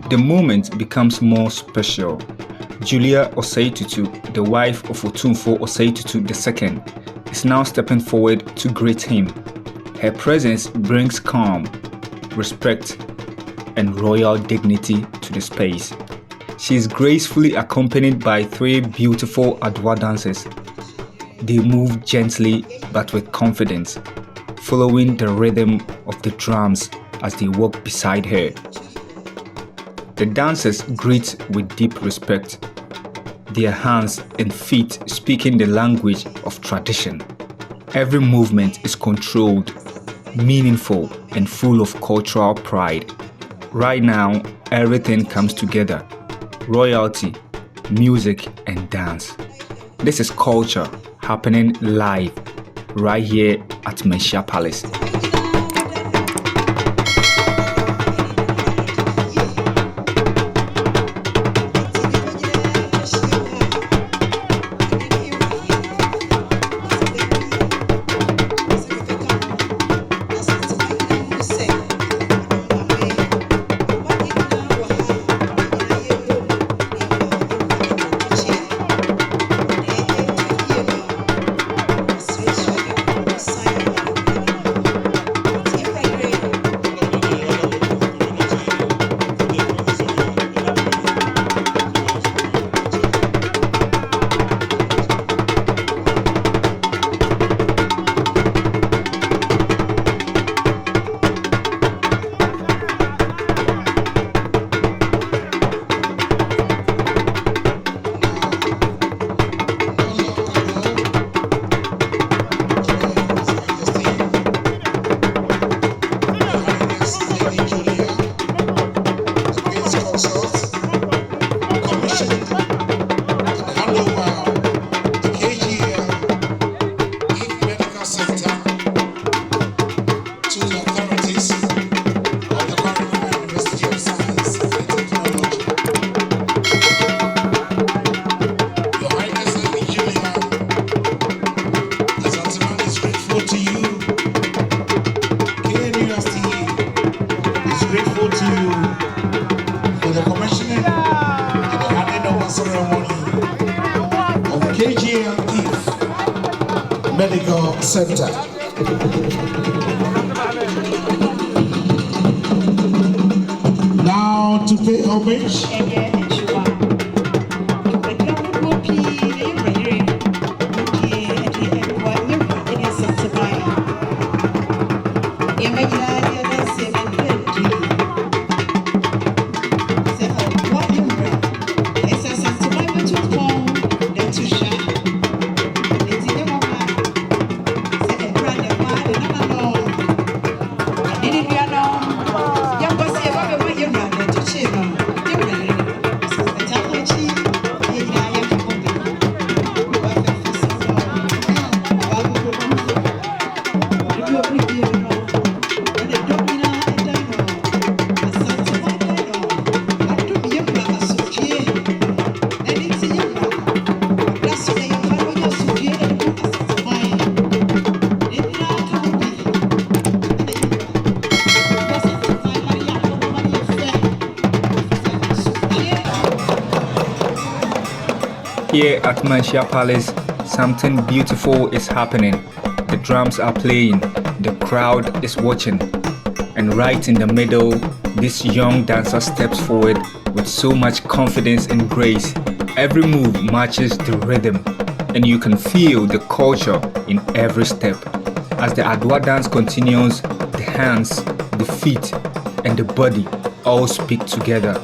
The moment becomes more special. Manhyia Osei Tutu, the wife of Otumfuo Osei Tutu II, is now stepping forward to greet him. Her presence brings calm, respect, and royal dignity to the space. She is gracefully accompanied by 3 beautiful Adwa dancers. They move gently but with confidence, following the rhythm of the drums as they walk beside her. The dancers greet with deep respect, their hands and feet speaking the language of tradition. Every movement is controlled, meaningful, and full of cultural pride. Right now, everything comes together: royalty, music, and dance. This is culture happening live right here at Manhyia Palace. Medical Center. Now to pay homage. Here at Manhyia Palace, something beautiful is happening. The drums are playing, the crowd is watching, and right in the middle, this young dancer steps forward with so much confidence and grace. Every move matches the rhythm, and you can feel the culture in every step. As the Adwa dance continues, the hands, the feet, and the body all speak together.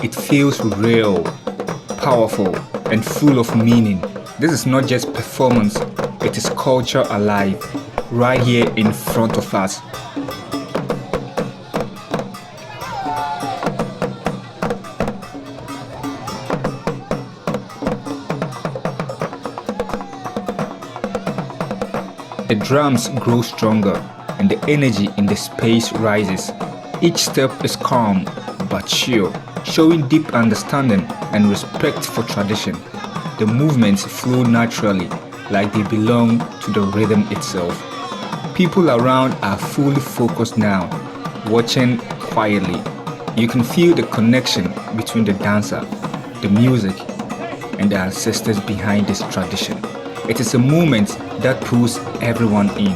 It feels real, powerful, and full of meaning. This is not just performance, it is culture alive, right here in front of us. The drums grow stronger and the energy in the space rises. Each step is calm but sure, showing deep understanding and respect for tradition. The movements flow naturally, like they belong to the rhythm itself. People around are fully focused now, watching quietly, You can feel the connection between the dancer, the music, and the ancestors behind this tradition. It is a moment that pulls everyone in.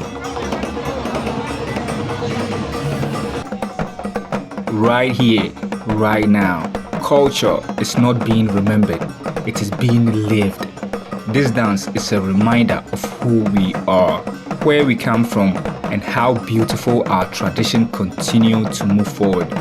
Right here, right now, culture is not being remembered, it is being lived. This dance is a reminder of who we are, where we come from, and how beautiful our tradition continues to move forward.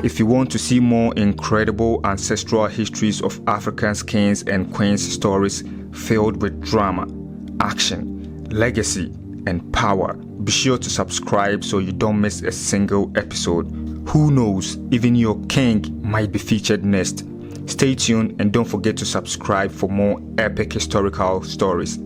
If you want to see more incredible ancestral histories of African kings and queens stories filled with drama, action, legacy, and power, be sure to subscribe so you don't miss a single episode. Who knows, even your king might be featured next. Stay tuned and don't forget to subscribe for more epic historical stories.